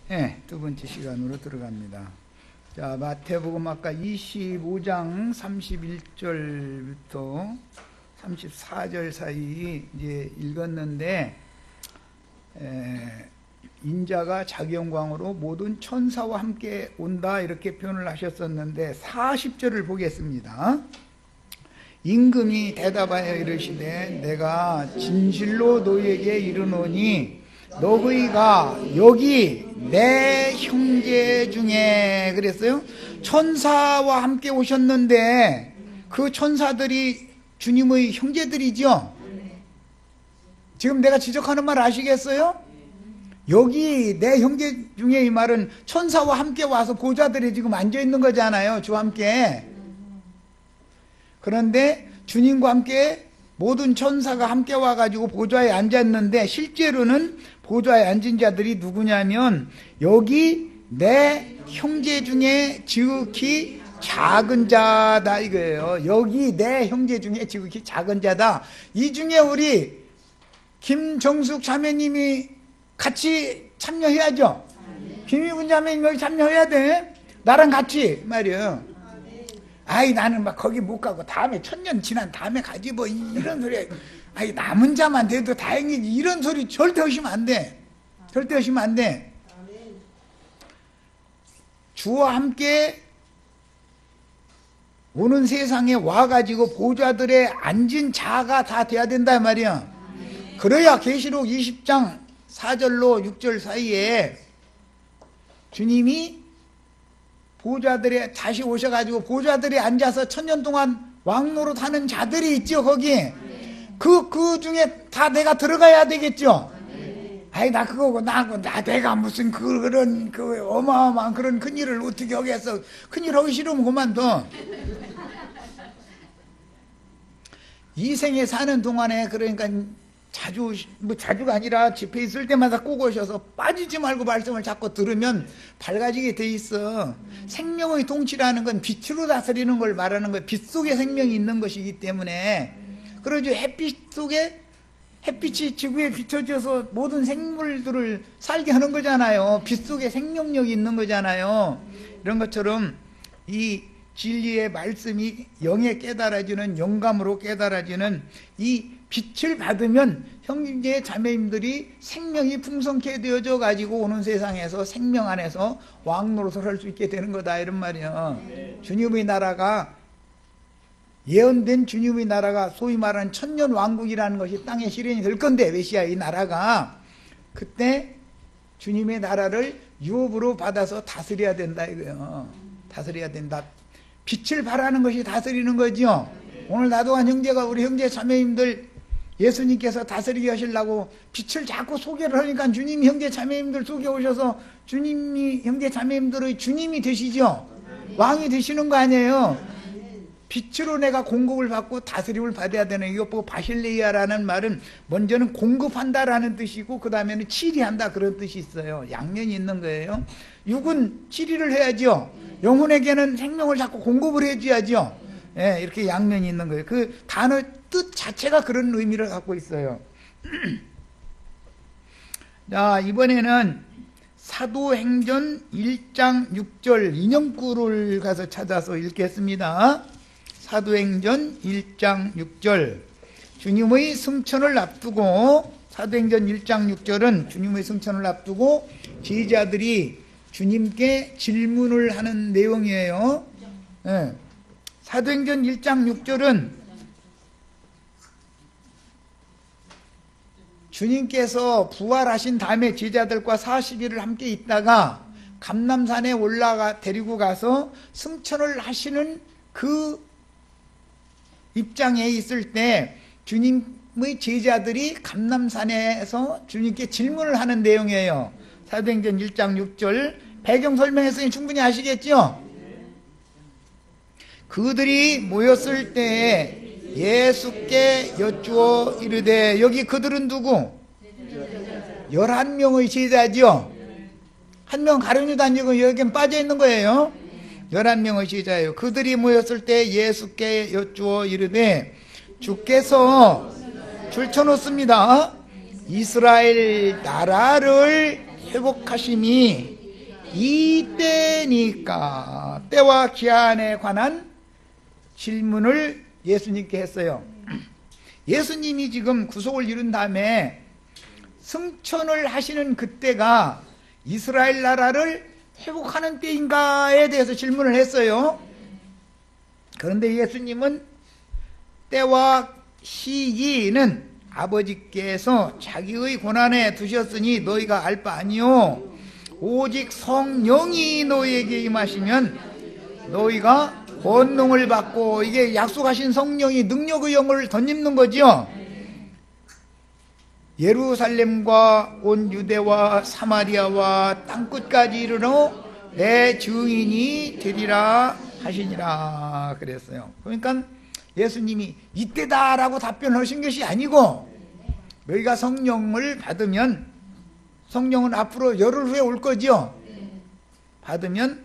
네, 두 번째 시간으로 들어갑니다. 자, 마태복음 아까 25장 31절부터 34절 사이 이제 읽었는데, 인자가 자기 영광으로 모든 천사와 함께 온다 이렇게 표현을 하셨었는데 40절을 보겠습니다. 임금이 대답하여 이르시되 내가 진실로 너희에게 이르노니 너희가 여기 내 형제 중에, 그랬어요? 천사와 함께 오셨는데 그 천사들이 주님의 형제들이죠. 지금 내가 지적하는 말 아시겠어요? 여기 내 형제 중에, 이 말은 천사와 함께 와서 보좌들이 지금 앉아 있는 거잖아요, 주와 함께. 그런데 주님과 함께 모든 천사가 함께 와가지고 보좌에 앉았는데, 실제로는 보좌에 앉은 자들이 누구냐면 여기 내 형제 중에 지극히 작은 자다 이거예요. 여기 내 형제 중에 지극히 작은 자다. 이 중에 우리 김정숙 자매님이 같이 참여해야죠. 김희분 자매님 여기 참여해야 돼. 나랑 같이 말이에요. 아이 나는 막 거기 못 가고 다음에 천년 지난 다음에 가지 뭐 이런 소리. 아이 남은 자만 돼도 다행이지, 이런 소리 절대 하시면 안 돼. 절대 하시면 안 돼. 주와 함께 오는 세상에 와가지고 보좌들에 앉은 자가 다 돼야 된다 말이야. 그래야 계시록 20장 4절로 6절 사이에 주님이 보좌들에 다시 오셔가지고 보좌들에 앉아서 천년 동안 왕노릇 하는 자들이 있죠, 거기. 그 중에 다 내가 들어가야 되겠죠. 아이 나 그거고 내가 무슨 그런 어마어마한 그런 큰일을 어떻게 하겠어. 큰일 하기 싫으면 그만둬. 이 생에 사는 동안에 그러니까 자주가 아니라 집회 있을 때마다 꼭 오셔서 빠지지 말고 말씀을 자꾸 들으면 밝아지게 돼 있어. 생명의 통치라는 건 빛으로 다스리는 걸 말하는 거예요. 빛 속에 생명이 있는 것이기 때문에. 그러죠. 햇빛 속에, 햇빛이 지구에 비춰져서 모든 생물들을 살게 하는 거잖아요. 빛 속에 생명력이 있는 거잖아요. 이런 것처럼 이 진리의 말씀이 영에 깨달아지는, 영감으로 깨달아지는 이 빛을 받으면 형제 자매님들이 생명이 풍성케 되어져 가지고 오는 세상에서 생명 안에서 왕노릇을 할 수 있게 되는 거다 이런 말이야. 주님의 나라가, 예언된 주님의 나라가 소위 말하는 천년 왕국이라는 것이 땅에 실현이 될 건데, 메시아의 나라가. 그때 주님의 나라를 유업으로 받아서 다스려야 된다 이거예요. 다스려야 된다. 빛을 발하는 것이 다스리는 거죠. 오늘 나도한 형제가, 우리 형제 자매님들 예수님께서 다스리게 하시려고 빛을 자꾸 소개를 하니까 주님이 형제 자매님들 속에 오셔서 주님이 형제 자매님들의 주님이 되시죠. 왕이 되시는 거 아니에요. 빛으로 내가 공급을 받고 다스림을 받아야 되는, 이것 보고 바실레이아라는 말은 먼저는 공급한다라는 뜻이고 그 다음에는 치리한다 그런 뜻이 있어요. 양면이 있는 거예요. 육은 치리를 해야죠. 영혼에게는 생명을 자꾸 공급을 해줘야죠. 예, 이렇게 양면이 있는 거예요. 그 단어 뜻 자체가 그런 의미를 갖고 있어요. 자, 이번에는 사도행전 1장 6절 인형구를 가서 찾아서 읽겠습니다. 사도행전 1장 6절. 주님의 승천을 앞두고, 사도행전 1장 6절은 주님의 승천을 앞두고 제자들이 주님께 질문을 하는 내용이에요. 네. 사도행전 1장 6절은 주님께서 부활하신 다음에 제자들과 40일을 함께 있다가 감람산에 데리고 가서 승천을 하시는 그 입장에 있을 때 주님의 제자들이 감람산에서 주님께 질문을 하는 내용이에요. 사도행전 1장 6절. 배경 설명했으니 충분히 아시겠죠? 그들이 모였을 때 예수께 여쭈어 이르되, 여기 그들은 누구? 11명의 제자죠. 한 명 가룟유다 아니고 여기엔 빠져 있는 거예요. 11명의 제자예요. 그들이 모였을 때 예수께 여쭈어 이르되, 주께서 줄쳐놓습니다. 이스라엘 나라를 회복하심이 이때니까 때와 기한에 관한 질문을 예수님께 했어요. 예수님이 지금 구속을 이룬 다음에 승천을 하시는 그때가 이스라엘 나라를 회복하는 때인가에 대해서 질문을 했어요. 그런데 예수님은 때와 시기는 아버지께서 자기의 권한에 두셨으니 너희가 알 바 아니요 오직 성령이 너희에게 임하시면 너희가 권능을 받고, 이게 약속하신 성령이 능력의 영을 덧입는 거죠. 예루살렘과 온 유대와 사마리아와 땅끝까지 이르러 내 증인이 되리라 하시니라 그랬어요. 그러니까 예수님이 이때다라고 답변을 하신 것이 아니고, 너희가 성령을 받으면, 성령은 앞으로 열흘 후에 올 거죠. 받으면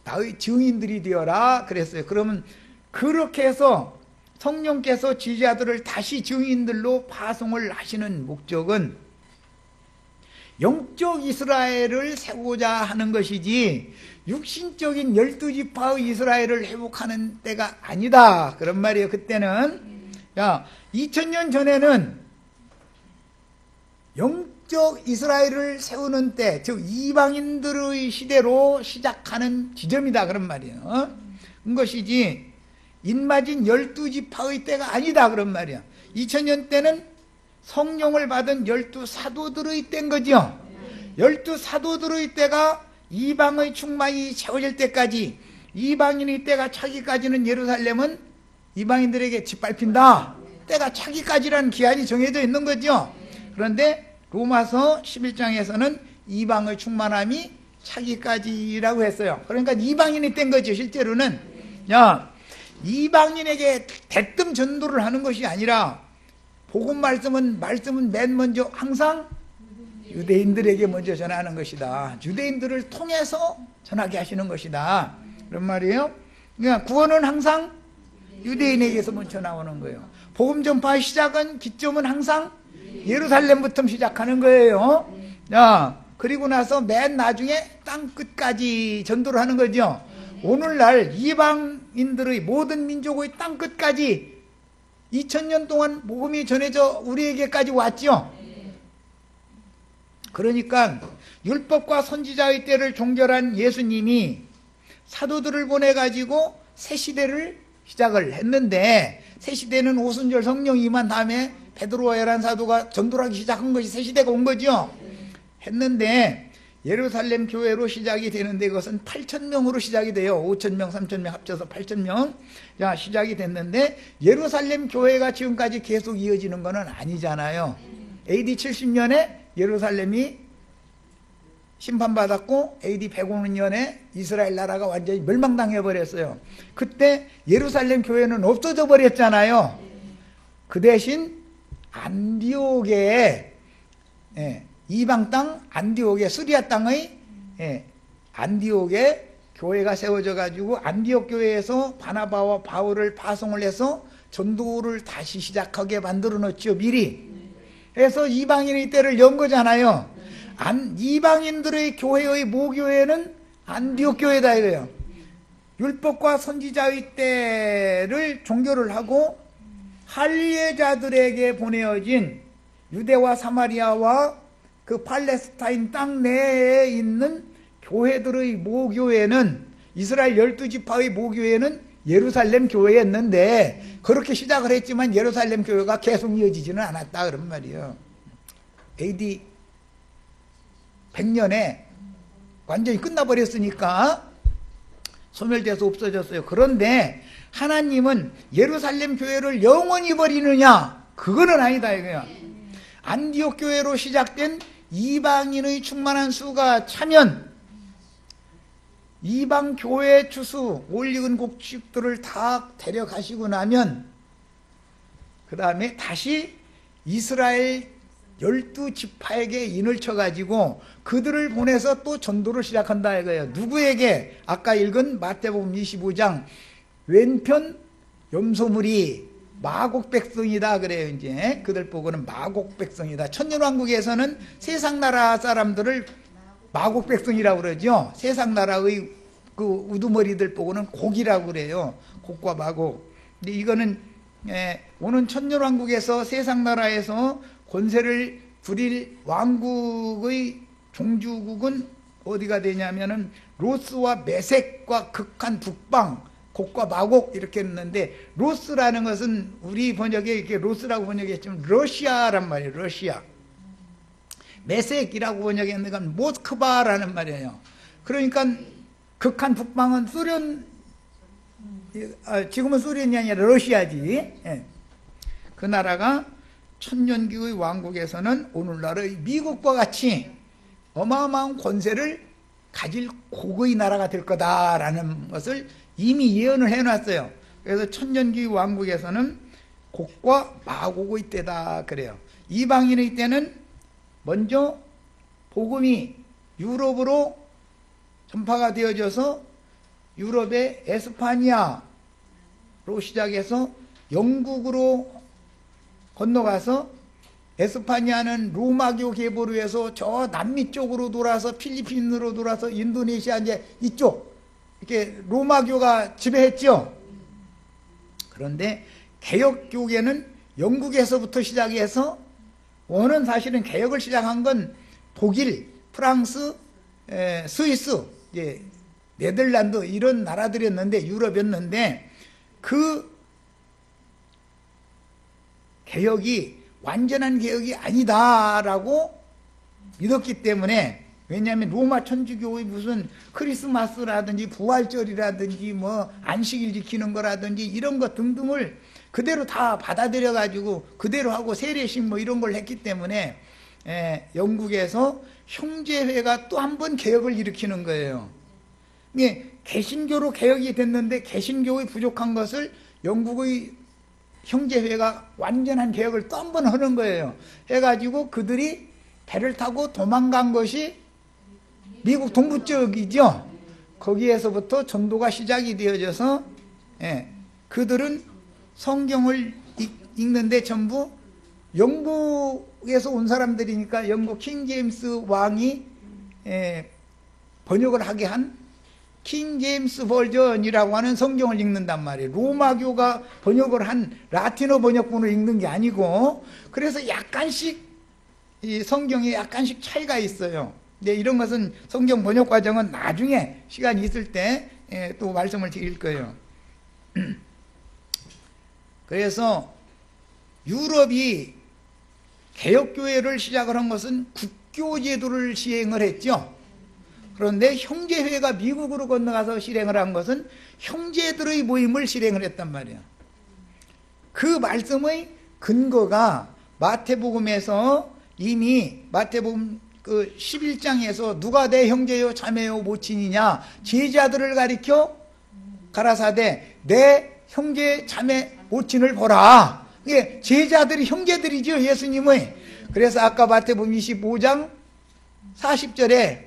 나의 증인들이 되어라 그랬어요. 그러면 그렇게 해서 성령께서 지지자들을 다시 증인들로 파송을 하시는 목적은 영적 이스라엘을 세우고자 하는 것이지 육신적인 12지파의 이스라엘을 회복하는 때가 아니다 그런 말이에요. 그때는 2000년 전에는 영적 이스라엘을 세우는 때, 즉 이방인들의 시대로 시작하는 지점이다 그런 말이에요. 그것이지 인마진 12지파의 때가 아니다 그런 말이야. 2000년 때는 성령을 받은 12사도들의 때인 거죠. 12사도들의 때가 이방의 충만이 채워질 때까지, 이방인의 때가 차기까지는 예루살렘은 이방인들에게 짓밟힌다, 때가 차기까지라는 기한이 정해져 있는 거죠. 그런데 로마서 11장에서는 이방의 충만함이 차기까지라고 했어요. 그러니까 이방인이 된 거죠. 실제로는 이방인에게 대뜸 전도를 하는 것이 아니라, 복음 말씀은 맨 먼저 항상 유대인들에게 먼저 전하는 것이다. 유대인들을 통해서 전하게 하시는 것이다 그런 말이에요. 그러니까 구원은 항상 유대인에게서 먼저 나오는 거예요. 복음 전파의 시작은, 기점은 항상 예루살렘부터 시작하는 거예요. 그리고 나서 맨 나중에 땅 끝까지 전도를 하는 거죠. 오늘날 이방인들의 모든 민족의 땅 끝까지 2000년 동안 복음이 전해져 우리에게까지 왔죠. 그러니까 율법과 선지자의 때를 종결한 예수님이 사도들을 보내가지고 새 시대를 시작을 했는데, 새 시대는 오순절 성령이 임한 다음에 베드로와 열한 사도가 전도를 하기 시작한 것이 새 시대가 온 거죠. 했는데 예루살렘 교회로 시작이 되는데, 그것은 8,000명으로 시작이 돼요. 5,000명, 3,000명 합쳐서 8,000명 시작이 됐는데, 예루살렘 교회가 지금까지 계속 이어지는 것은 아니잖아요. AD 70년에 예루살렘이 심판받았고 AD 105년에 이스라엘 나라가 완전히 멸망당해 버렸어요. 그때 예루살렘 교회는 없어져 버렸잖아요. 그 대신 안디옥에, 이방 땅 안디옥에, 시리아 땅의 안디옥에 교회가 세워져 가지고 안디옥 교회에서 바나바와 바울을 파송을 해서 전도를 다시 시작하게 만들어 놓죠. 미리 해서 이방인의 때를 연 거잖아요. 이방인들의 교회의 모교회는 안디옥 교회다 이거예요. 율법과 선지자의 때를 종교를 하고 할례자들에게 보내어진 유대와 사마리아와 그 팔레스타인 땅 내에 있는 교회들의 모교회는, 이스라엘 12지파의 모교회는 예루살렘 교회였는데, 그렇게 시작을 했지만 예루살렘 교회가 계속 이어지지는 않았다 그런 말이에요. AD 100년에 완전히 끝나버렸으니까 소멸돼서 없어졌어요. 그런데 하나님은 예루살렘 교회를 영원히 버리느냐? 그거는 아니다 이거야. 안디옥 교회로 시작된 이방인의 충만한 수가 차면 이방 교회 추수 올익은 곡식들을 다 데려가시고 나면 그 다음에 다시 이스라엘 12지파에게 인을 쳐가지고 그들을 보내서 또 전도를 시작한다 이거예요. 누구에게? 아까 읽은 마태복음 25장 왼편 염소물이 마곡 백성이다 그래요. 이제 그들 보고는 마곡 백성이다. 천년왕국에서는 세상 나라 사람들을 마곡 백성이라고 그러죠. 세상 나라의 그 우두머리들 보고는 곡이라고 그래요. 곡과 마곡. 근데 이거는 오는 천년왕국에서 세상 나라에서 권세를 부릴 왕국의 종주국은 어디가 되냐면은 로스와 메섹과 극한 북방, 곡과 마곡 이렇게 했는데, 로스라는 것은 우리 번역에 이렇게 로스라고 번역했지만 러시아란 말이에요. 러시아. 메섹이라고 번역했는데 그건 모스크바라는 말이에요. 그러니까 극한 북방은 소련, 지금은 소련이 아니라 러시아지. 그 나라가 천년기의 왕국에서는 오늘날의 미국과 같이 어마어마한 권세를 가질 고거의 나라가 될 거다라는 것을 이미 예언을 해놨어요. 그래서 천년기 왕국에서는 곡과 마곡의 때다 그래요. 이방인의 때는 먼저 복음이 유럽으로 전파가 되어져서 유럽의 에스파니아로 시작해서 영국으로 건너가서, 에스파니아는 로마교 계보로 해서 저 남미 쪽으로 돌아서 필리핀으로 돌아서 인도네시아 이제 이쪽 이렇게 로마교가 지배했죠. 그런데 개혁교계는 영국에서부터 시작해서, 원은 사실은 개혁을 시작한 건 독일, 프랑스, 스위스, 네덜란드 이런 나라들이었는데, 유럽이었는데, 그 개혁이 완전한 개혁이 아니다라고 믿었기 때문에, 왜냐하면 로마 천주교의 무슨 크리스마스라든지 부활절이라든지 뭐 안식일 지키는 거라든지 이런 것 등등을 그대로 다 받아들여 가지고 그대로 하고 세례식 뭐 이런 걸 했기 때문에 영국에서 형제회가 또 한 번 개혁을 일으키는 거예요. 개신교로 개혁이 됐는데 개신교의 부족한 것을 영국의 형제회가 완전한 개혁을 또 한 번 하는 거예요. 해가지고 그들이 배를 타고 도망간 것이 미국 동부 쪽이죠. 거기에서부터 전도가 시작이 되어져서 그들은 성경을 읽는데 전부 영국에서 온 사람들이니까 영국 킹 제임스 왕이 번역을 하게 한 킹 제임스 버전이라고 하는 성경을 읽는단 말이에요. 로마교가 번역을 한 라틴어 번역본을 읽는 게 아니고, 그래서 약간씩 이 성경에 약간씩 차이가 있어요. 근데 이런 것은 성경 번역 과정은 나중에 시간이 있을 때 또 말씀을 드릴 거예요. 그래서 유럽이 개혁교회를 시작을 한 것은 국교제도를 시행을 했죠. 그런데 형제회가 미국으로 건너가서 실행을 한 것은 형제들의 모임을 실행을 했단 말이에요. 그 말씀의 근거가 마태복음에서 이미 마태복음 그 11장에서 누가 내 형제요 자매요 모친이냐, 제자들을 가리켜 가라사대 내 형제 자매 모친을 보라. 이게 제자들이 형제들이죠, 예수님의. 그래서 아까 마태복음 25장 40절에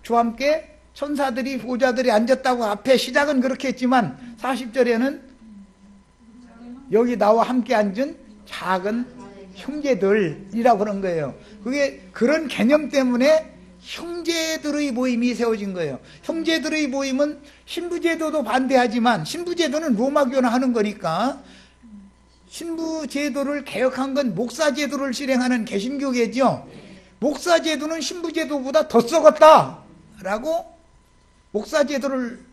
주와 함께 천사들이 보좌들이 앉았다고 앞에 시작은 그렇게 했지만 40절에는 여기 나와 함께 앉은 작은 형제들이라고 그런 거예요. 그게 그런 개념 때문에 형제들의 모임이 세워진 거예요. 형제들의 모임은 신부제도도 반대하지만, 신부제도는 로마교나 하는 거니까, 신부제도를 개혁한 건 목사제도를 실행하는 개신교계죠. 목사제도는 신부제도보다 더 썩었다 라고 목사제도를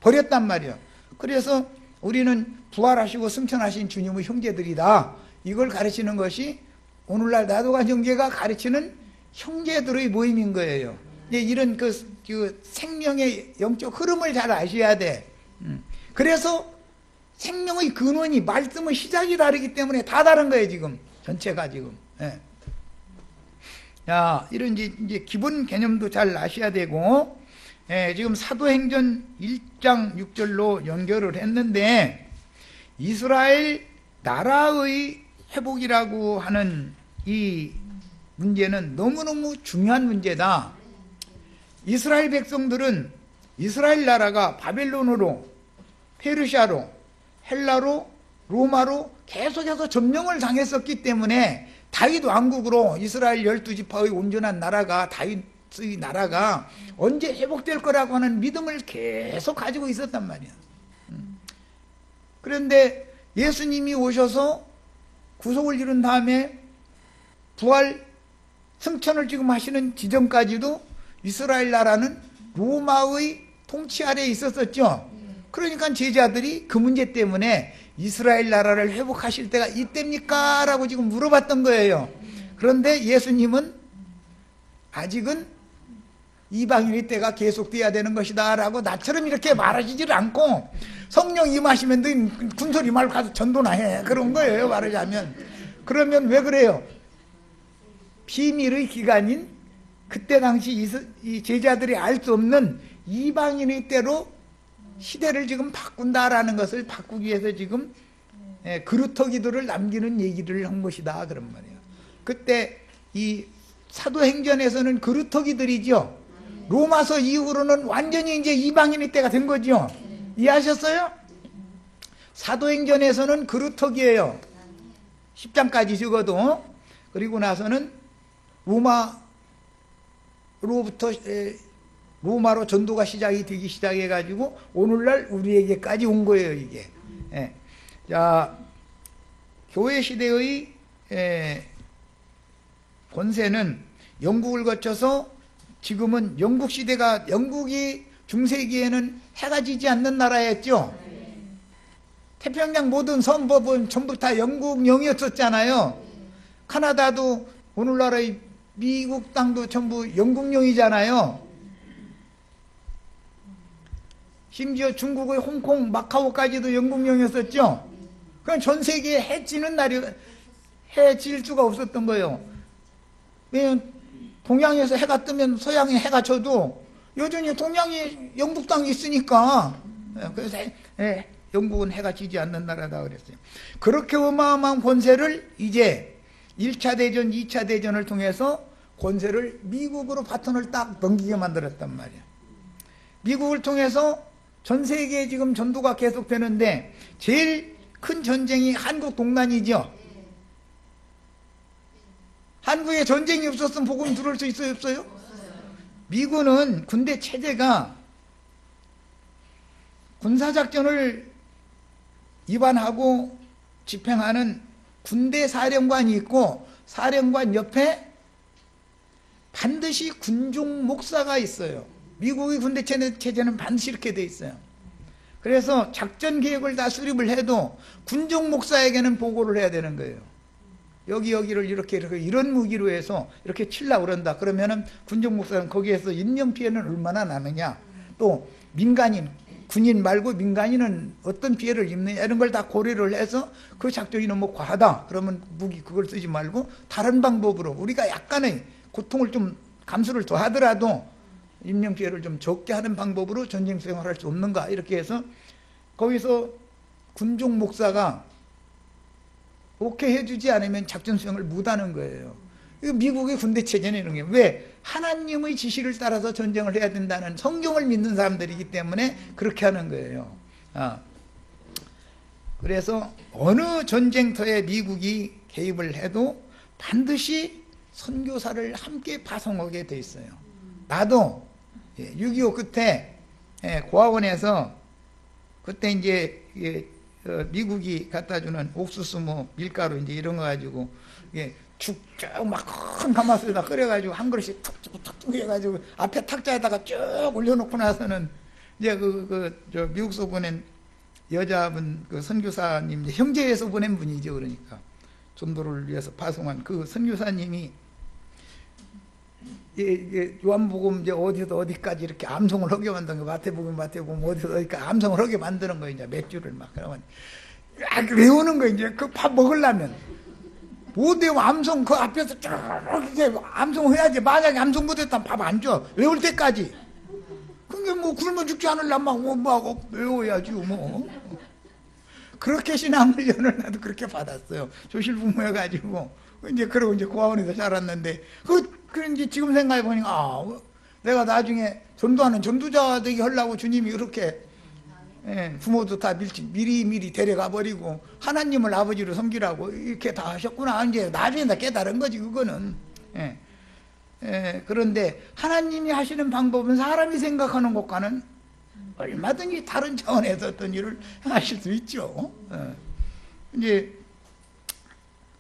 버렸단 말이에요. 그래서 우리는 부활하시고 승천하신 주님의 형제들이다, 이걸 가르치는 것이 오늘날 나도간 형제가 가르치는 형제들의 모임인 거예요. 이런 그 생명의 영적 흐름을 잘 아셔야 돼. 그래서 생명의 근원이 말씀의 시작이 다르기 때문에 다 다른 거예요, 지금. 전체가 지금. 자, 이런 이제 기본 개념도 잘 아셔야 되고, 지금 사도행전 1장 6절로 연결을 했는데, 이스라엘 나라의 회복이라고 하는 이 문제는 너무너무 중요한 문제다. 이스라엘 백성들은 이스라엘 나라가 바벨론으로, 페르시아로, 헬라로, 로마로 계속해서 점령을 당했었기 때문에 다윗 왕국으로 이스라엘 12지파의 온전한 나라가 다윗 다윗의 나라가 언제 회복될 거라고 하는 믿음을 계속 가지고 있었단 말이야. 그런데 예수님이 오셔서 구속을 이룬 다음에 부활 승천을 지금 하시는 지점까지도 이스라엘 나라는 로마의 통치 아래에 있었었죠. 그러니까 제자들이 그 문제 때문에 이스라엘 나라를 회복하실 때가 이때입니까? 라고 지금 물어봤던 거예요. 그런데 예수님은 아직은 이방인의 때가 계속돼야 되는 것이다 라고 나처럼 이렇게 말하시질 않고, 성령 임하시면 너 군소리 말고 가서 전도나 해, 그런 거예요, 말하자면. 그러면 왜 그래요? 비밀의 기간인 그때 당시 이 제자들이 알 수 없는 이방인의 때로 시대를 지금 바꾼다라는 것을 바꾸기 위해서 지금 그루터 기도를 남기는 얘기를 한 것이다, 그런 말이에요. 그때 이 사도행전에서는 그루터기들이죠. 로마서 이후로는 완전히 이제 이방인의 때가 된 거죠. 이해하셨어요? 사도행전에서는 그루터기예요. 10장까지 적어도. 그리고 나서는 로마로 전도가 되기 시작해가지고 오늘날 우리에게까지 온 거예요, 이게. 자, 교회 시대의 권세는 영국을 거쳐서 지금은 영국이 중세기에는 해가 지지 않는 나라였죠. 태평양 모든 선법은 전부 다 영국령이었었잖아요. 카나다도 오늘날의 미국 땅도 전부 영국령이잖아요. 심지어 중국의 홍콩, 마카오까지도 영국령이었었죠. 그럼 전 세계에 해 질 수가 없었던 거예요. 왜냐면 동양에서 해가 뜨면 서양에 해가 져도 여전히 동양이 영국 땅이 있으니까. 그래서 영국은 해가 지지 않는 나라다 그랬어요. 그렇게 어마어마한 권세를 이제 1차 대전, 2차 대전을 통해서 권세를 미국으로 바톤을 딱 넘기게 만들었단 말이야. 미국을 통해서 전 세계에 지금 전도가 계속되는데 제일 큰 전쟁이 한국 동란이죠. 한국에 전쟁이 없었으면 복음 들을 수 있어요, 없어요? 미군은 군대 체제가 군사작전을 위반하고 집행하는 군대 사령관이 있고, 사령관 옆에 반드시 군종 목사가 있어요. 미국의 군대 체제는 반드시 이렇게 돼 있어요. 그래서 작전 계획을 다 수립을 해도 군종 목사에게는 보고를 해야 되는 거예요. 여기를 이렇게 이런 무기로 해서 이렇게 치려고 그런다. 그러면은 군종 목사는 거기에서 인명 피해는 얼마나 나느냐, 또 민간인, 군인 말고 민간인은 어떤 피해를 입느냐, 이런 걸 다 고려를 해서 그 작전이 너무 과하다 그러면 무기 그걸 쓰지 말고 다른 방법으로 우리가 약간의 고통을 좀 감수를 더 하더라도 인명 피해를 좀 적게 하는 방법으로 전쟁 수행을 할 수 없는가, 이렇게 해서 거기서 군종 목사가 오케이 해주지 않으면 작전 수행을 못하는 거예요. 이거 미국의 군대 체제는 이런 게, 왜? 하나님의 지시를 따라서 전쟁을 해야 된다는 성경을 믿는 사람들이기 때문에 그렇게 하는 거예요. 그래서 어느 전쟁터에 미국이 개입을 해도 반드시 선교사를 함께 파송하게 돼 있어요. 나도 6.25 끝에 고아원에서 그때 이제 미국이 갖다 주는 옥수수 뭐 밀가루 이제 이런 거 가지고 죽 쭉 막 큰 가마솥에다 끓여가지고 한 그릇씩 툭툭툭 해가지고 앞에 탁자에다가 쭉 올려놓고 나서는 이제 저 미국서 보낸 여자분 그 선교사님, 형제에서 보낸 분이죠. 그러니까 전도를 위해서 파송한 그 선교사님이 요한복음 이제 어디서 어디까지 이렇게 암송을 하게 만든 거, 마태복음 어디서 어디까지 암송을 하게 만드는 거, 이제 몇 줄을 막 그러면 외우는 거, 이제 그 밥 먹으려면 못 외워. 암송 그 앞에서 쭉 이렇게 암송해야지. 만약에 암송 못했다면 밥 안 줘. 외울 때까지. 그게 뭐 굶어 죽지 않으려면 막 외워야지 뭐. 그렇게 신앙훈련을 나도 그렇게 받았어요. 조실부모여가지고 이제 그러고 이제 고아원에서 자랐는데 이제 지금 생각해 보니까 내가 나중에 전도하는 전도자 되게 하려고 주님이 그렇게 부모도 다 미리 데려가 버리고 하나님을 아버지로 섬기라고 이렇게 다 하셨구나. 이제 나중에 나 깨달은 거지 그거는. 그런데 하나님이 하시는 방법은 사람이 생각하는 것과는 얼마든지 다른 차원에서 어떤 일을 하실 수 있죠. 이제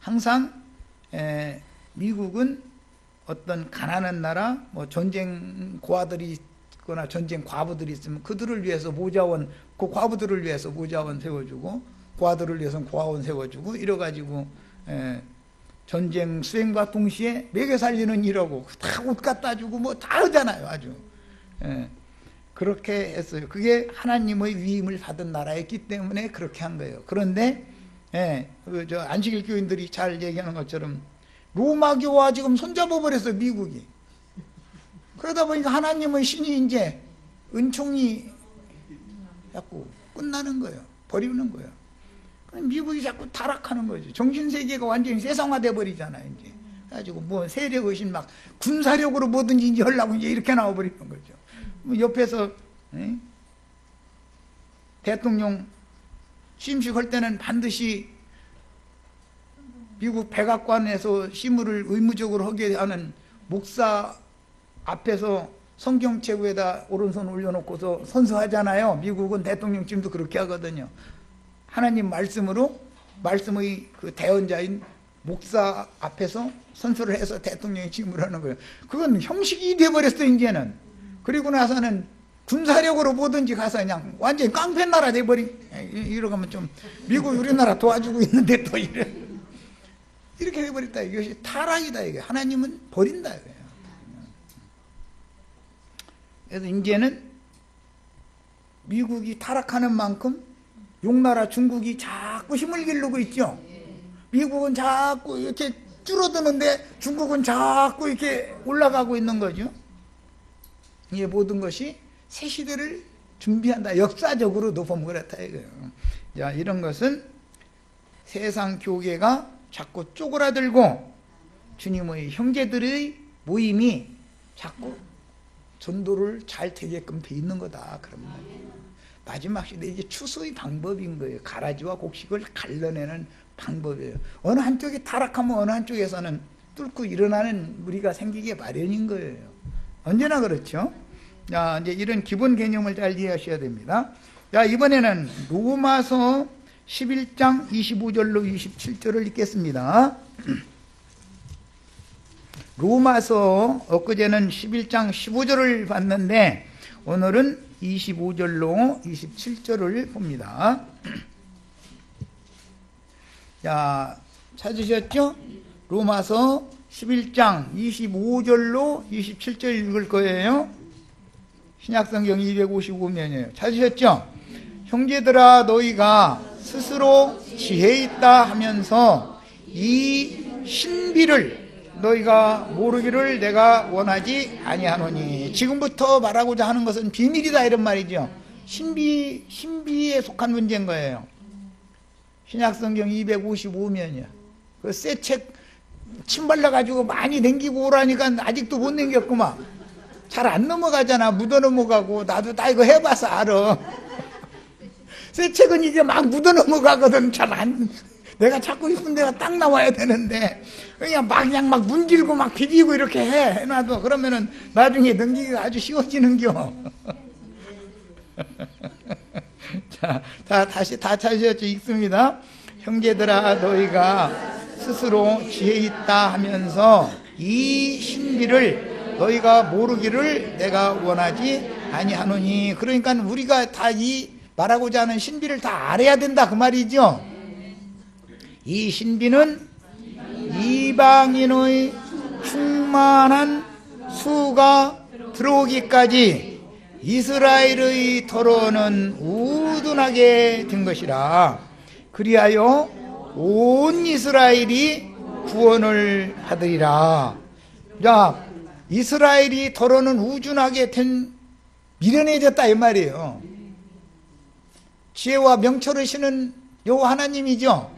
항상 미국은 어떤 가난한 나라, 뭐 전쟁 고아들이 있거나 전쟁 과부들이 있으면 그들을 위해서 모자원, 그 과부들을 위해서 모자원 세워주고 고아들을 위해서는 고아원 세워주고 이래가지고 전쟁 수행과 동시에 먹여 살리는 일하고 다 옷 갖다 주고 뭐 다 하잖아요. 아주 그렇게 했어요. 그게 하나님의 위임을 받은 나라였기 때문에 그렇게 한 거예요. 그런데 저 안식일 교인들이 잘 얘기하는 것처럼 로마교와 지금 손잡아 버렸어요, 미국이. 그러다 보니까 하나님의 신이 이제 은총이 자꾸 끝나는 거예요. 버리는 거예요. 미국이 자꾸 타락하는 거죠. 정신세계가 완전히 세상화돼 버리잖아요, 이제. 그래가지고 뭐 세력의식 막 군사력으로 뭐든지 이제 하려고 이제 이렇게 나와버리는 거죠. 뭐 옆에서 대통령 취임식 할 때는 반드시 미국 백악관에서 시무를 의무적으로 하게 하는 목사 앞에서 성경책에다 오른손 올려놓고서 선서하잖아요. 미국은 대통령쯤도 그렇게 하거든요. 하나님 말씀으로 말씀의 그 대언자인 목사 앞에서 선서를 해서 대통령이 취임을 거예요. 그건 형식이 돼버렸어 이제는. 그리고 나서는 군사력으로 뭐든지 가서 그냥 완전히 깡패 나라 돼버린. 이러면 좀 미국 우리나라 도와주고 있는데 또 이렇게 해버렸다. 이것이 타락이다. 이게 하나님은 버린다. 이거예요. 그래서 이제는 미국이 타락하는 만큼 용나라 중국이 자꾸 힘을 기르고 있죠. 미국은 자꾸 이렇게 줄어드는데 중국은 자꾸 이렇게 올라가고 있는 거죠. 이게 모든 것이 새 시대를 준비한다. 역사적으로도 보면 그렇다 이거예요. 자, 이런 것은 세상 교계가 자꾸 쪼그라들고 주님의 형제들의 모임이 자꾸 전도를 잘 되게끔 돼 있는 거다. 그런 말이에요. 마지막 시대 이제 추수의 방법인 거예요. 가라지와 곡식을 갈라내는 방법이에요. 어느 한쪽이 타락하면 어느 한쪽에서는 뚫고 일어나는 무리가 생기게 마련인 거예요. 언제나 그렇죠. 자, 이제 이런 기본 개념을 잘 이해하셔야 됩니다. 자, 이번에는 로마서 11장 25절로 27절을 읽겠습니다. 로마서 엊그제는 11장 15절을 봤는데 오늘은 25절로 27절을 봅니다. 자, 찾으셨죠? 로마서 11장 25절로 27절 읽을 거예요. 신약성경 255면이에요. 찾으셨죠? 형제들아 너희가 스스로 지혜 있다 하면서 이 신비를 너희가 모르기를 내가 원하지 아니하노니. 지금부터 말하고자 하는 것은 비밀이다 이런 말이죠. 신비에 속한 문제인 거예요. 신약성경 255면이야. 그 새 책 침 발라가지고 많이 댕기고 오라니까 아직도 못 댕겼구만. 잘 안 넘어가잖아. 묻어 넘어가고. 나도 다 이거 해봐서 알아. 새 책은 이게 막 묻어 넘어가거든. 내가 찾고 싶은 데가 딱 나와야 되는데 그냥 막 문질고 막 비비고 이렇게 해놔도 그러면은 나중에 넘기기가 아주 쉬워지는겨. 자, 다시 다 찾으셨죠? 읽습니다. 형제들아 너희가 스스로 지혜 있다 하면서 이 신비를 너희가 모르기를 내가 원하지 아니하노니. 그러니까 우리가 다 이 말하고자 하는 신비를 다 알아야 된다 그 말이죠. 이 신비는 이방인의 충만한 수가 들어오기까지 이스라엘의 토로는 우둔하게 된 것이라. 그리하여 온 이스라엘이 구원을 하리라. 자, 이스라엘이 토로는 우둔하게 미련해졌다 이 말이에요. 지혜와 명철을 신은 여호와 하나님이죠.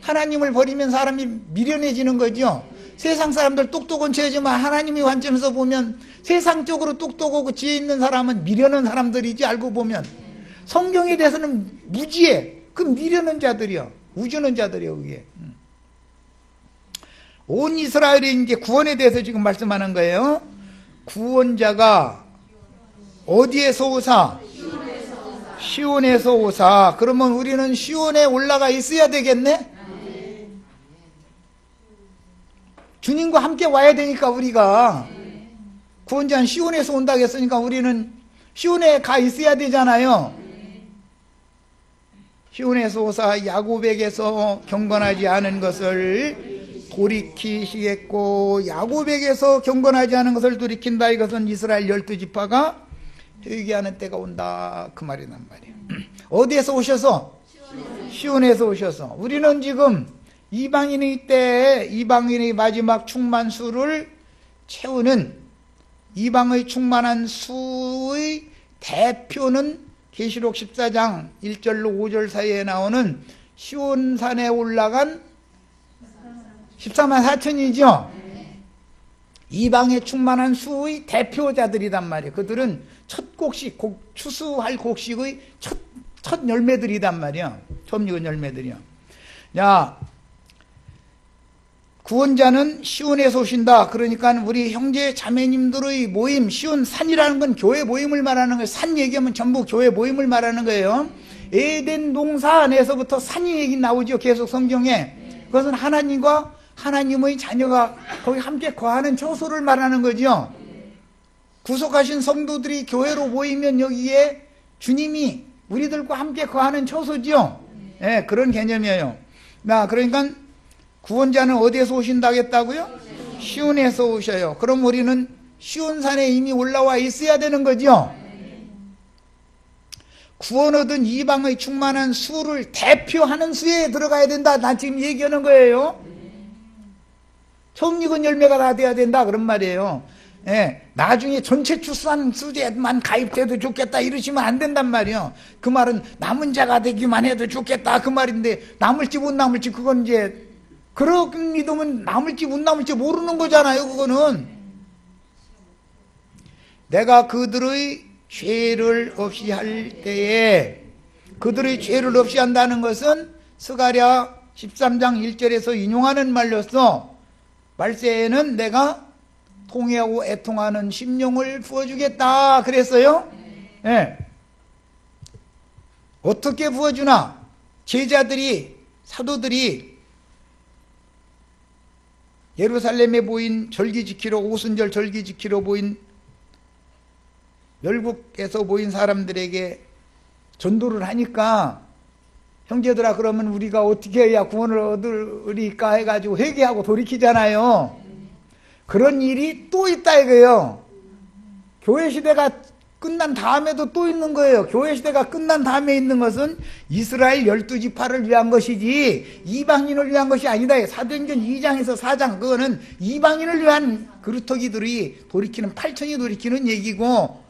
하나님을 버리면 사람이 미련해지는 거죠. 세상 사람들 똑똑한 척하지만 하나님의 관점에서 보면 세상적으로 똑똑하고 지혜 있는 사람은 미련한 사람들이지. 알고 보면 성경에 대해서는 무지해. 그 미련한 자들이요, 우주는 자들이요. 그게 온 이스라엘의 이제 구원에 대해서 지금 말씀하는 거예요. 구원자가 어디에서 오사? 시온에서 오사. 그러면 우리는 시온에 올라가 있어야 되겠네? 주님과 함께 와야 되니까 우리가 구원자는 시온에서 온다고 했으니까 우리는 시온에 가 있어야 되잖아요. 시온에서 오사 야곱에게서 경건하지 않은 것을 돌이키시겠고, 야곱에게서 경건하지 않은 것을 돌이킨다. 이것은 이스라엘 12지파가 회개하는 때가 온다, 그 말이란 말이에요. 어디에서 오셔서? 시온에서 오셔서. 우리는 지금 이방인의 때에 이방인의 마지막 충만수를 채우는 이방의 충만한 수의 대표는 계시록 14장 1절로 5절 사이에 나오는 시온산에 올라간 14만 4천이죠. 이방의 충만한 수의 대표자들이란 말이에요. 그들은 첫 곡식, 추수할 곡식의 첫 열매들이란 말이야. 처음 익은 열매들이야. 야, 구원자는 시온에서 오신다. 그러니까 우리 형제 자매님들의 모임, 시온산이라는 건 교회 모임을 말하는 거예요. 산 얘기하면 전부 교회 모임을 말하는 거예요. 에덴 동산 안에서부터 산이 얘기 나오죠. 계속 성경에. 그것은 하나님과 하나님의 자녀가 거기 함께 거하는 처소를 말하는 거죠. 구속하신 성도들이 교회로 모이면 여기에 주님이 우리들과 함께 거하는 처소죠. 네, 그런 개념이에요. 그러니까 구원자는 어디에서 오신다고 했다고요? 시온에서 오셔요. 그럼 우리는 시온산에 이미 올라와 있어야 되는 거죠. 구원 얻은 이방의 충만한 수를 대표하는 수에 들어가야 된다. 난 지금 얘기하는 거예요. 처음 익은 열매가 다 돼야 된다, 그런 말이에요. 예, 나중에 전체 출산 수제만 가입돼도 좋겠다 이러시면 안 된단 말이에요. 그 말은 남은 자가 되기만 해도 좋겠다 그 말인데, 남을지 못 남을지 그건 이제 그런 믿으면 남을지 못 남을지 모르는 거잖아요. 그거는 내가 그들의 죄를 없이 할 때에, 그들의 죄를 없이 한다는 것은 스가랴 13장 1절에서 인용하는 말로서 말세에는 내가 통회하고 애통하는 심령을 부어주겠다 그랬어요. 네. 어떻게 부어주나? 제자들이, 사도들이 예루살렘에 모인 절기 지키러, 오순절 절기 지키러 모인 열국에서 모인 사람들에게 전도를 하니까, 형제들아 그러면 우리가 어떻게 해야 구원을 얻으리까 해가지고 회개하고 돌이키잖아요. 그런 일이 또 있다 이거예요. 교회 시대가 끝난 다음에도 또 있는 거예요. 교회 시대가 끝난 다음에 있는 것은 이스라엘 12지파를 위한 것이지 이방인을 위한 것이 아니다. 사도행전 2장에서 4장 그거는 이방인을 위한 그루터기들이 돌이키는, 8천이 돌이키는 얘기고,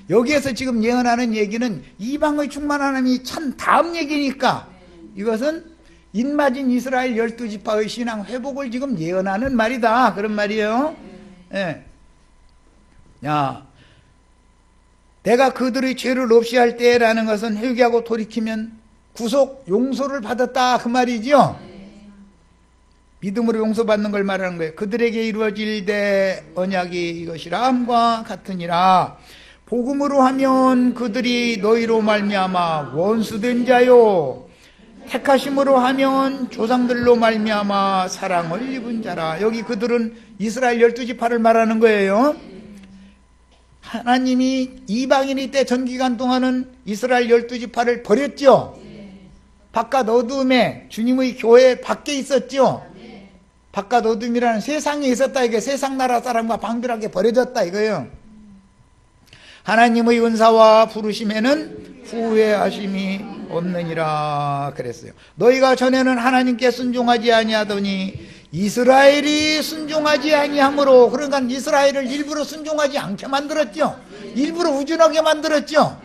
여기에서 지금 예언하는 얘기는 이방의 충만한 하나님이 참 다음 얘기니까, 이것은 인맞은 이스라엘 12지파의 신앙 회복을 지금 예언하는 말이다, 그런 말이에요. 예. 야, 내가 그들의 죄를 없이 할 때라는 것은 회개하고 돌이키면 구속 용서를 받았다 그 말이죠. 믿음으로 용서받는 걸 말하는 거예요. 그들에게 이루어질 대 언약이 이것이라 함과 같으니라. 복음으로 하면 그들이 너희로 말미암아 원수된 자요, 택하심으로 하면 조상들로 말미암아 사랑을 입은 자라. 여기 그들은 이스라엘 12지파를 말하는 거예요. 하나님이 이방인이 때 전기간 동안은 이스라엘 12지파를 버렸죠. 바깥 어둠에 주님의 교회 밖에 있었죠. 바깥 어둠이라는 세상에 있었다. 이게 세상 나라 사람과 방별하게 버려졌다 이거예요. 하나님의 은사와 부르심에는 후회하심이 없느니라 그랬어요. 너희가 전에는 하나님께 순종하지 아니하더니 이스라엘이 순종하지 아니하므로, 그러니까 이스라엘을 일부러 순종하지 않게 만들었죠. 일부러 우준하게 만들었죠.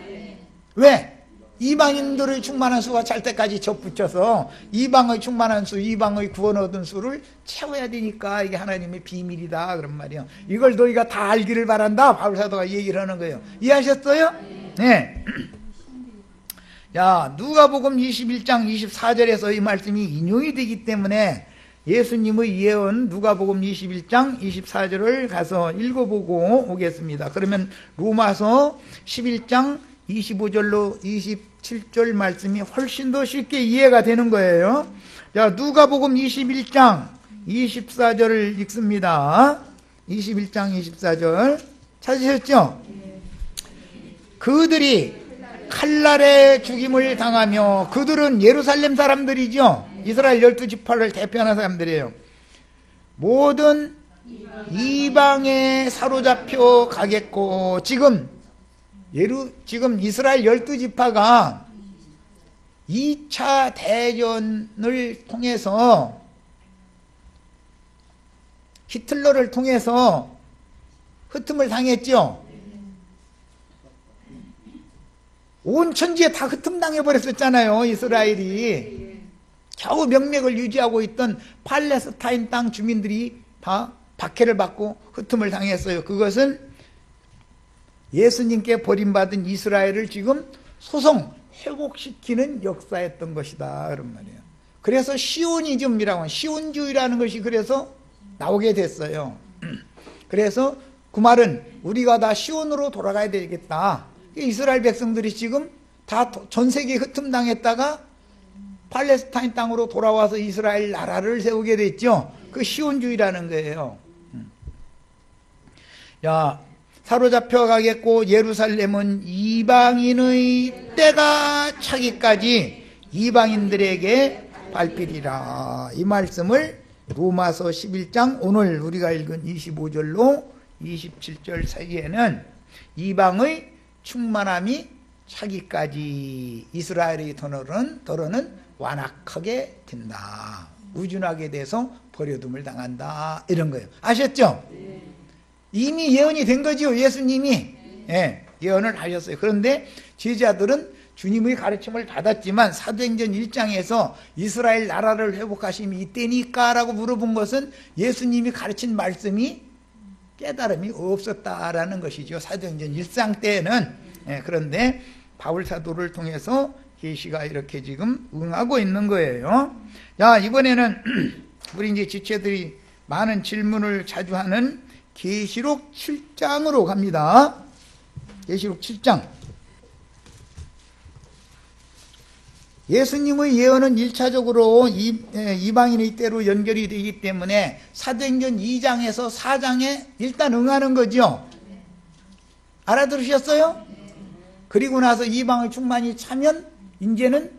왜? 이방인들의 충만한 수가 찰 때까지 접붙여서 이방의 충만한 수, 이방의 구원 얻은 수를 채워야 되니까 이게 하나님의 비밀이다 그런 말이에요. 이걸 너희가 다 알기를 바란다 바울사도가 얘기를 하는 거예요. 이해하셨어요? 네. 자, 누가복음 21장 24절에서 이 말씀이 인용이 되기 때문에 예수님의 예언 누가복음 21장 24절을 가서 읽어보고 오겠습니다. 그러면 로마서 11장 25절로 27절 말씀이 훨씬 더 쉽게 이해가 되는 거예요. 자, 누가복음 21장 24절을 읽습니다. 21장 24절 찾으셨죠? 그들이 칼날에 죽임을 당하며, 그들은 예루살렘 사람들이죠. 이스라엘 12지파를 대표하는 사람들이에요. 모든 이방에 사로잡혀 가겠고, 지금 이스라엘 12지파가 2차 대전을 통해서, 히틀러를 통해서 흩음을 당했죠. 온 천지에 다 흩음당해버렸었잖아요, 이스라엘이. 겨우 명맥을 유지하고 있던 팔레스타인 땅 주민들이 다 박해를 받고 흩음을 당했어요. 그것은 예수님께 버림받은 이스라엘을 지금 소송 회복시키는 역사였던 것이다, 그런 말이에요. 그래서 시오니즘이라고, 시온주의라는 것이 그래서 나오게 됐어요. 그래서 그 말은 우리가 다 시온으로 돌아가야 되겠다. 이스라엘 백성들이 지금 다 전 세계에 흩음당했다가 팔레스타인 땅으로 돌아와서 이스라엘 나라를 세우게 됐죠. 그 시온주의라는 거예요. 야, 사로잡혀 가겠고, 예루살렘은 이방인의 때가 차기까지 이방인들에게 밟히리라. 이 말씀을 로마서 11장 오늘 우리가 읽은 25절로 27절 사이에는 이방의 충만함이 차기까지 이스라엘의 더러는 완악하게 된다. 우준하게 돼서 버려둠을 당한다. 이런 거예요. 아셨죠? 이미 예언이 된 거죠. 예수님이 예언을 하셨어요. 그런데 제자들은 주님의 가르침을 받았지만 사도행전 1장에서 이스라엘 나라를 회복하심이 이때니까 라고 물어본 것은 예수님이 가르친 말씀이 깨달음이 없었다라는 것이죠. 사도행전 1장 때는. 그런데 바울 사도를 통해서 계시가 이렇게 지금 응하고 있는 거예요. 자, 이번에는 우리 이제 지체들이 많은 질문을 자주 하는 계시록 7장으로 갑니다. 계시록 7장. 예수님의 예언은 1차적으로 이방인의 때로 연결이 되기 때문에 사도행전 2장에서 4장에 일단 응하는 거죠. 알아들으셨어요? 그리고 나서 이방의 충만이 차면 이제는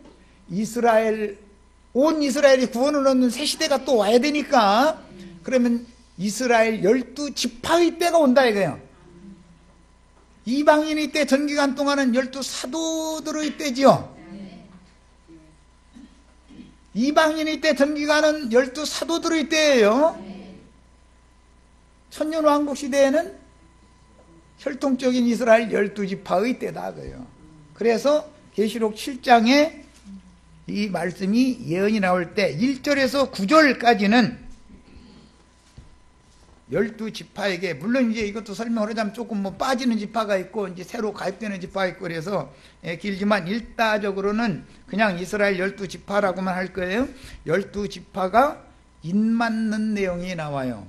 온 이스라엘이 구원을 얻는 새 시대가 또 와야 되니까, 그러면 이스라엘 12지파의 때가 온다 이거예요. 이방인의 때 전기간 동안은 12사도들의 때지요. 이방인의 때 전기간은 12사도들의 때예요. 천년왕국 시대에는 혈통적인 이스라엘 12지파의 때다 그래요. 그래서 계시록 7장에 이 말씀이 예언이 나올 때 1절에서 9절까지는 12지파에게, 물론 이제 이것도 설명을 하자면 조금 빠지는 지파가 있고 이제 새로 가입되는 지파가 있고 그래서 길지만 일다적으로는 그냥 이스라엘 12지파라고만 할 거예요. 12지파가 인맞는 내용이 나와요.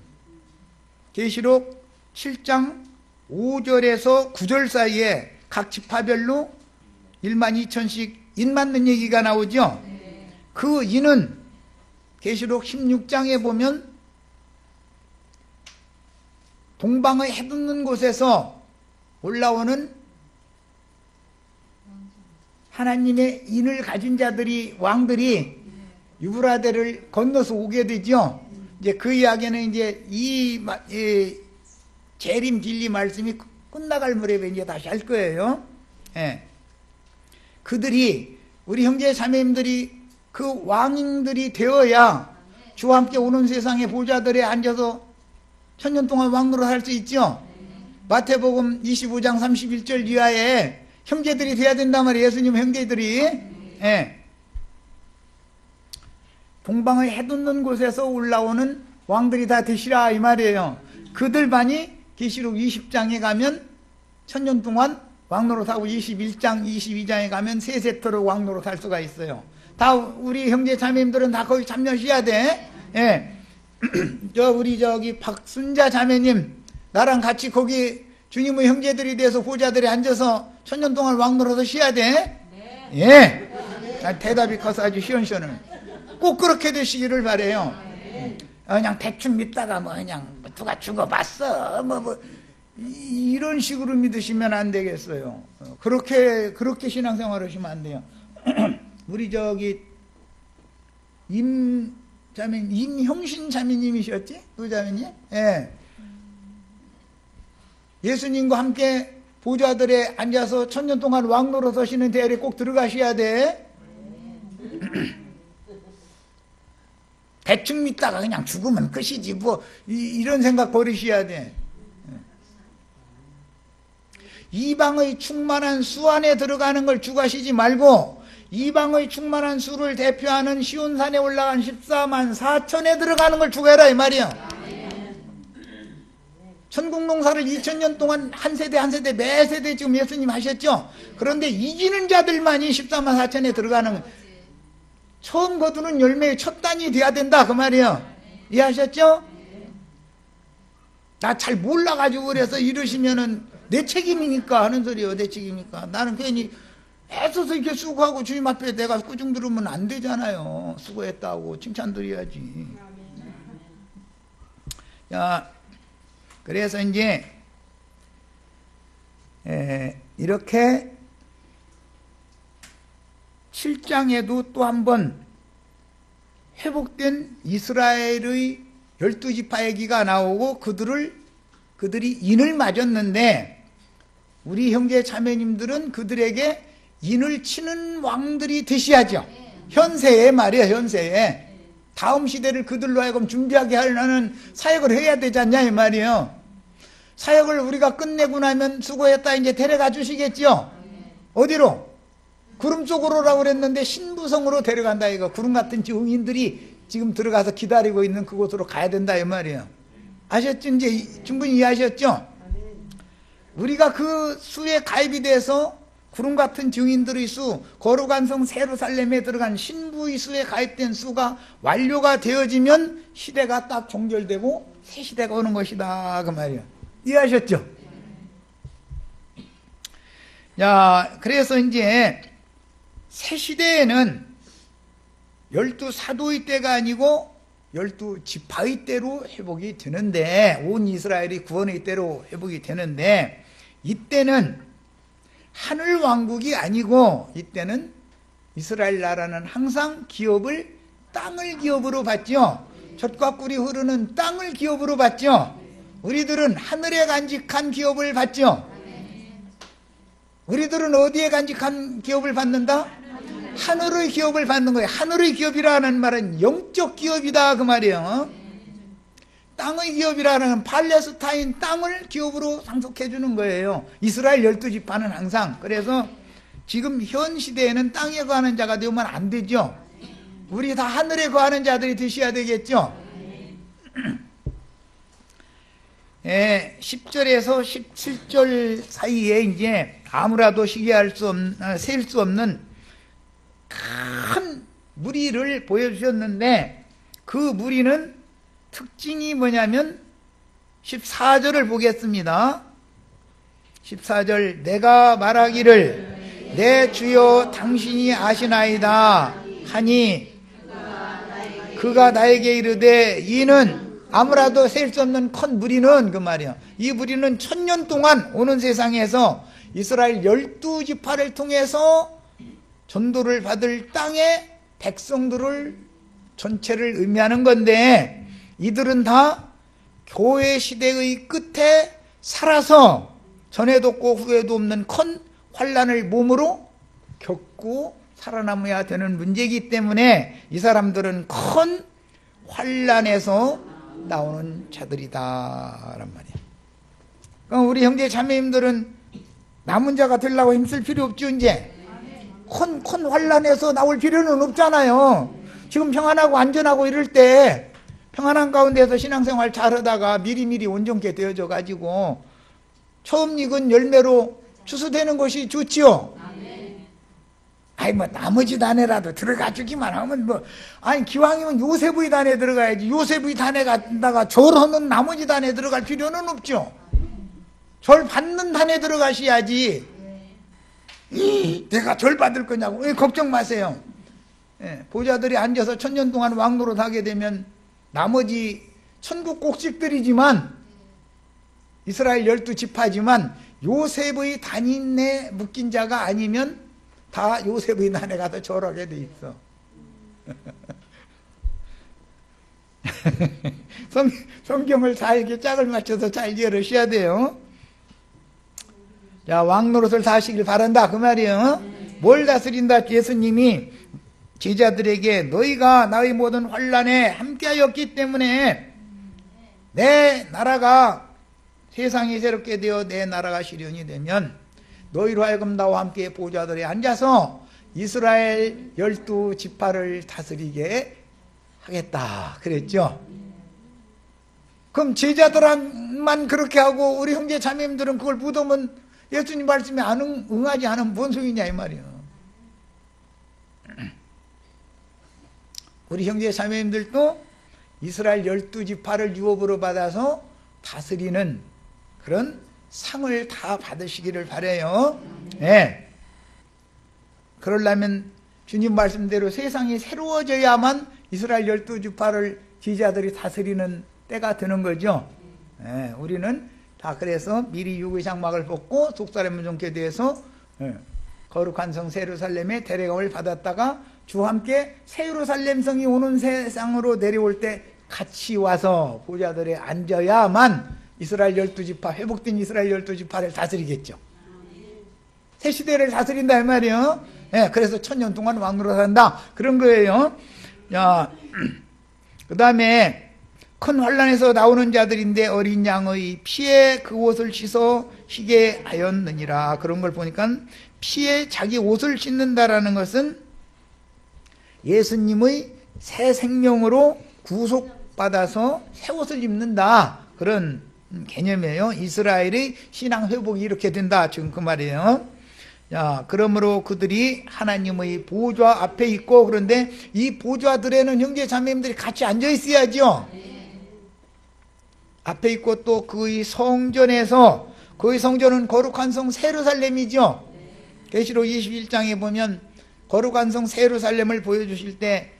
계시록 7장 5절에서 9절 사이에 각 지파별로 12,000씩 인맞는 얘기가 나오죠. 그 인은 계시록 16장에 보면 동방의 해돋는 곳에서 올라오는 하나님의 인을 가진 자들이, 왕들이 유브라데를 건너서 오게 되죠. 이제 그 이야기는 이제 이 재림 진리 말씀이 끝나갈 무렵에 이제 다시 할 거예요. 그들이, 우리 형제 자매님들이 그 왕들이 되어야 주와 함께 오는 세상의 보좌들에 앉아서 천년 동안 왕노릇 할 수 있죠. 마태복음 25장 31절 이하에 형제들이 돼야 된단 말이에요. 예수님 형제들이. 동방의 해돋는 곳에서 올라오는 왕들이 다 되시라 이 말이에요. 그들만이 계시록 20장에 가면 천년 동안 왕노릇하고 21장 22장에 가면 세세토록 왕노릇 할 수가 있어요. 다 우리 형제 자매님들은 다 거기 참여하셔야 돼. 예. 우리 박순자 자매님, 나랑 같이 거기 주님의 형제들이 돼서 보좌들이 앉아서 천년 동안 왕노릇을 쉬어야 돼? 네. 예. 대답이 커서 아주 시원시원해. 꼭 그렇게 되시기를 바래요. 그냥 대충 믿다가 그냥 누가 죽어봤어 이런 식으로 믿으시면 안 되겠어요. 그렇게 신앙생활 하시면 안 돼요. 우리 임형신 자매님이셨지? 그 자매님? 예. 예수님과 함께 보좌들에 앉아서 천년 동안 왕노릇 하시는 대열에 꼭 들어가셔야 돼. 대충 믿다가 그냥 죽으면 끝이지 이런 생각 버리셔야 돼. 이방의 충만한 수 안에 들어가는 걸 주가시지 말고 이방의 충만한 수를 대표하는 시온산에 올라간 14만 4천에 들어가는 걸 주가해라 이 말이야. 천국 농사를 2000년 동안 한 세대 한 세대 매 세대 지금 예수님 하셨죠. 그런데 이기는 자들만이 14만 4천에 들어가는, 처음 거두는 열매의 첫 단이 돼야 된다 그 말이에요. 이해하셨죠? 나 잘 몰라가지고 그래서 이러시면은 내 책임이니까 하는 소리예요. 내 책임이니까. 나는 괜히 애써서 이렇게 수고하고 주님 앞에 내가 꾸중 들으면 안 되잖아요. 수고했다고 칭찬드려야지. 자, 그래서 이제 이렇게 7장에도 또 한 번 회복된 이스라엘의 12지파 얘기가 나오고 그들이 인을 맞았는데 우리 형제 자매님들은 그들에게 인을 치는 왕들이 되셔야죠. 현세에 말이에요. 현세에 다음 시대를 그들로 하여금 준비하게 하려는 사역을 해야 되지 않냐 이 말이에요. 사역을 우리가 끝내고 나면 수고했다 이제 데려가 주시겠죠. 어디로? 구름 속으로라고 그랬는데 신부성으로 데려간다 이거. 구름 같은 증인들이 지금 들어가서 기다리고 있는 그곳으로 가야 된다 이 말이에요. 아셨죠? 이제 충분히 이해하셨죠? 우리가 그 수에 가입이 돼서 구름 같은 증인들의 수, 거룩한 성 세루살렘에 들어간 신부의 수에 가입된 수가 완료가 되어지면 시대가 딱 종결되고 새 시대가 오는 것이다 그 말이에요. 이해하셨죠? 자, 그래서 이제 새 시대에는 12사도의 때가 아니고 12지파의 때로 회복이 되는데, 온 이스라엘이 구원의 때로 회복이 되는데, 이때는 하늘 왕국이 아니고 이때는 이스라엘 나라는 항상 기업을 땅을 기업으로 받죠. 젖과 꿀이 흐르는 땅을 기업으로 받죠. 우리들은 하늘에 간직한 기업을 받죠. 우리들은 어디에 간직한 기업을 받는다? 하늘의 기업을 받는 거예요. 하늘의 기업이라는 말은 영적 기업이다 그 말이에요. 땅의 기업이라는 팔레스타인 땅을 기업으로 상속해 주는 거예요. 이스라엘 12지파는 항상. 그래서 지금 현 시대에는 땅에 거하는 자가 되면 안 되죠. 우리 다 하늘에 거하는 자들이 되셔야 되겠죠. 10절에서 17절 사이에 이제 아무라도 시기할 수 없는, 셀 수 없는 큰 무리를 보여주셨는데, 그 무리는 특징이 뭐냐면 14절을 보겠습니다. 14절, 내가 말하기를 내 주여 당신이 아시나이다 하니 그가 나에게 이르되, 이는 아무라도 셀 수 없는 큰 무리는 그 말이야. 이 무리는 1000년 동안 오는 세상에서 이스라엘 12지파를 통해서 전도를 받을 땅의 백성들을 전체를 의미하는 건데, 이들은 다 교회 시대의 끝에 살아서 전에도 없고 후에도 없는 큰 환난을 몸으로 겪고 살아남아야 되는 문제이기 때문에 이 사람들은 큰 환난에서 나오는 자들이다 란 말이야. 그럼 우리 형제 자매님들은 남은 자가 되려고 힘쓸 필요 없죠. 이제 큰 환난에서 나올 필요는 없잖아요. 지금 평안하고 안전하고 이럴 때 평안한 가운데서 신앙생활 잘하다가 미리미리 온전케 되어져 가지고 처음 익은 열매로 추수되는 것이 좋지요. 아니 뭐 나머지 단에라도 들어가 주기만 하면 뭐, 아니 기왕이면 요셉의 단에 들어가야지. 요셉의 단에 갔다가 절하는 나머지 단에 들어갈 필요는 없죠. 절 받는 단에 들어가셔야지. 내가 절 받을 거냐고 걱정 마세요. 보좌들이 앉아서 1000년 동안 왕노릇 하게 되면 나머지 천국 곡식들이지만 이스라엘 12지파지만 요셉의 단인에 묶인 자가 아니면 다 요셉의 단에 가서 절하게 돼 있어. 성경을 잘 이렇게 짝을 맞춰서 잘 이해하셔야 돼요. 자, 왕노릇을 다 하시길 바란다 그 말이에요. 뭘 다스린다? 예수님이 제자들에게 너희가 나의 모든 환난에 함께하였기 때문에 내 나라가 세상이 새롭게 되어 내 나라가 실현이 되면 너희로 하여금 나와 함께 보좌들에 앉아서 이스라엘 12지파를 다스리게 하겠다 그랬죠. 그럼 제자들만 그렇게 하고 우리 형제 자매님들은 그걸 묻으면 예수님 말씀에 응하지 않으면 뭔 소리냐 이 말이에요. 우리 형제 자매님들도 이스라엘 12지파를 유업으로 받아서 다스리는 그런 상을 다 받으시기를 바라요. 네. 그러려면 주님 말씀대로 세상이 새로워져야만 이스라엘 12지파를 제자들이 다스리는 때가 드는 거죠. 네. 우리는 다 그래서 미리 육의 장막을 벗고 속사람을 종게 돼서 거룩한 성 예루살렘에 데려감을 받았다가 주와 함께 새 예루살렘 성이 오는 세상으로 내려올 때 같이 와서 보좌들에 앉아야만 이스라엘 12지파, 회복된 이스라엘 12지파를 다스리겠죠. 새 시대를 다스린다 이 말이에요. 네, 그래서 1000년 동안 왕노릇 한다 그런 거예요. 자, 그 다음에 큰 환난에서 나오는 자들인데 어린 양의 피에 그 옷을 씻어 희게 하였느니라. 그런 걸 보니까 피에 자기 옷을 씻는다라는 것은 예수님의 새 생명으로 구속받아서 새 옷을 입는다 그런 개념이에요. 이스라엘의 신앙 회복이 이렇게 된다 지금 그 말이에요. 자, 그러므로 그들이 하나님의 보좌 앞에 있고 그런데 이 보좌들에는 형제 자매님들이 같이 앉아 있어야죠. 앞에 있고 또 그의 성전에서 그의 성전은 거룩한 성 예루살렘이죠. 계시록 21장에 보면 거룩한 성 예루살렘을 보여주실 때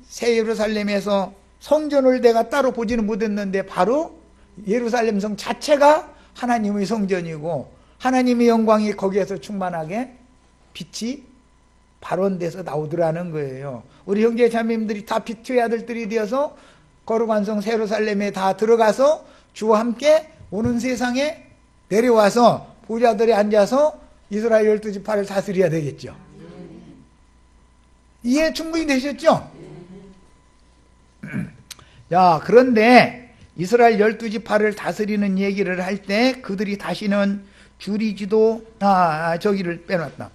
새 예루살렘에서 성전을 내가 따로 보지는 못했는데 바로 예루살렘 성 자체가 하나님의 성전이고 하나님의 영광이 거기에서 충만하게 빛이 발원돼서 나오더라는 거예요. 우리 형제 자매님들이 다 빛의 아들들이 되어서 거룩한 성 예루살렘에 다 들어가서 주와 함께 오는 세상에 내려와서 보좌들에 앉아서 이스라엘 12지파를 다스려야 되겠죠. 이해 충분히 되셨죠? 자, 그런데 이스라엘 12지파를 다스리는 얘기를 할 때 그들이 다시는 줄이지도 저기를 빼놨다.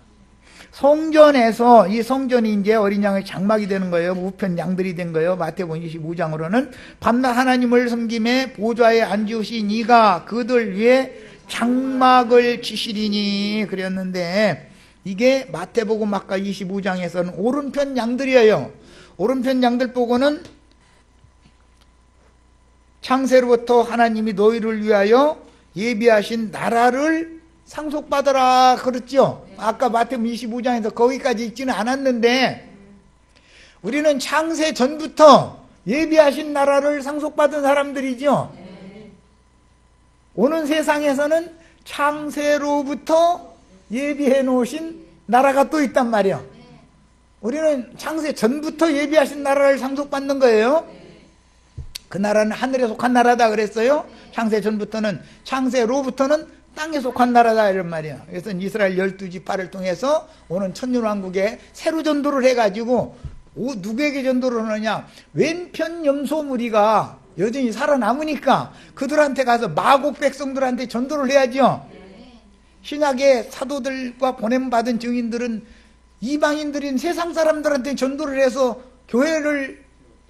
성전에서 이 성전이 이제 어린 양의 장막이 되는 거예요. 우편 양들이 된 거예요. 마태복음 25장으로는 밤낮 하나님을 섬김에 보좌에 앉으신 이가 그들 위에 장막을 치시리니 그랬는데 이게 마태복음 아까 25장에서는 오른편 양들이에요. 오른편 양들 보고는 창세로부터 하나님이 너희를 위하여 예비하신 나라를 상속받으라 그랬죠. 아까 마태복음 25장에서 거기까지 있지는 않았는데 우리는 창세 전부터 예비하신 나라를 상속받은 사람들이죠. 오는 세상에서는 창세로부터 예비해 놓으신 나라가 또 있단 말이에요. 우리는 창세 전부터 예비하신 나라를 상속받는 거예요. 그 나라는 하늘에 속한 나라다 그랬어요. 창세 전부터는, 창세로부터는 땅에 속한 나라다 이런 말이에요. 그래서 이스라엘 12지파를 통해서 오는 천년왕국에 새로 전도를 해가지고 누구에게 전도를 하느냐, 왼편 염소 무리가 여전히 살아남으니까 그들한테 가서 마곡 백성들한테 전도를 해야죠. 신약의 사도들과 보냄받은 증인들은 이방인들인 세상 사람들한테 전도를 해서 교회를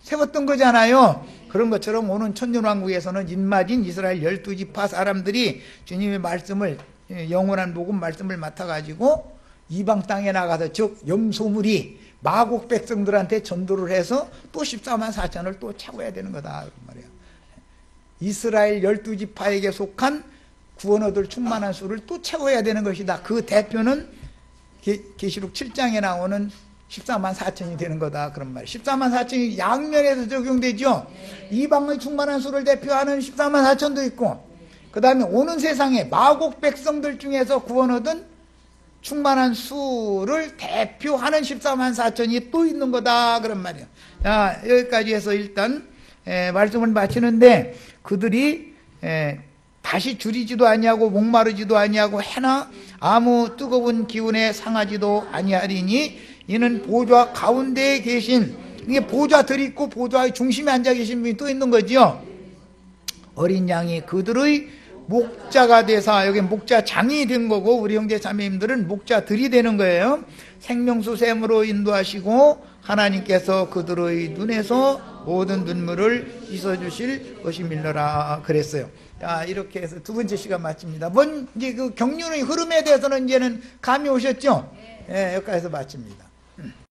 세웠던 거잖아요. 그런 것처럼 오는 천년왕국에서는 인마진 이스라엘 12지파 사람들이 주님의 말씀을, 영원한 복음 말씀을 맡아가지고 이방 땅에 나가서 즉 염소물이 마곡 백성들한테 전도를 해서 또 14만 4천을 또 채워야 되는 거다 그 말이에요. 이스라엘 12지파에게 속한 구원 얻을 충만한 수를 또 채워야 되는 것이다. 그 대표는 계시록 7장에 나오는 14만 4천이 되는 거다 그런 말이에요. 14만 4천이 양면에서 적용되죠. 이방의 충만한 수를 대표하는 14만 4천도 있고, 그 다음에 오는 세상에 마곡 백성들 중에서 구원 얻은 충만한 수를 대표하는 14만 4천이 또 있는 거다 그런 말이에요. 자, 여기까지 해서 일단 말씀을 마치는데, 그들이 다시 줄이지도 아니하고 목마르지도 아니하고 해나 아무 뜨거운 기운에 상하지도 아니하리니 이는 보좌 가운데에 계신, 이게 보좌들이 있고 보좌의 중심에 앉아 계신 분이 또 있는 거죠. 어린 양이 그들의 목자가 되사, 여기 목자장이 된 거고 우리 형제 자매님들은 목자들이 되는 거예요. 생명수 샘으로 인도하시고 하나님께서 그들의 눈에서 모든 눈물을 씻어주실 것임일러라 그랬어요. 자, 이렇게 해서 두 번째 시간 마칩니다. 이제 그 경륜의 흐름에 대해서는 이제는 감이 오셨죠? 예, 여기까지서 마칩니다.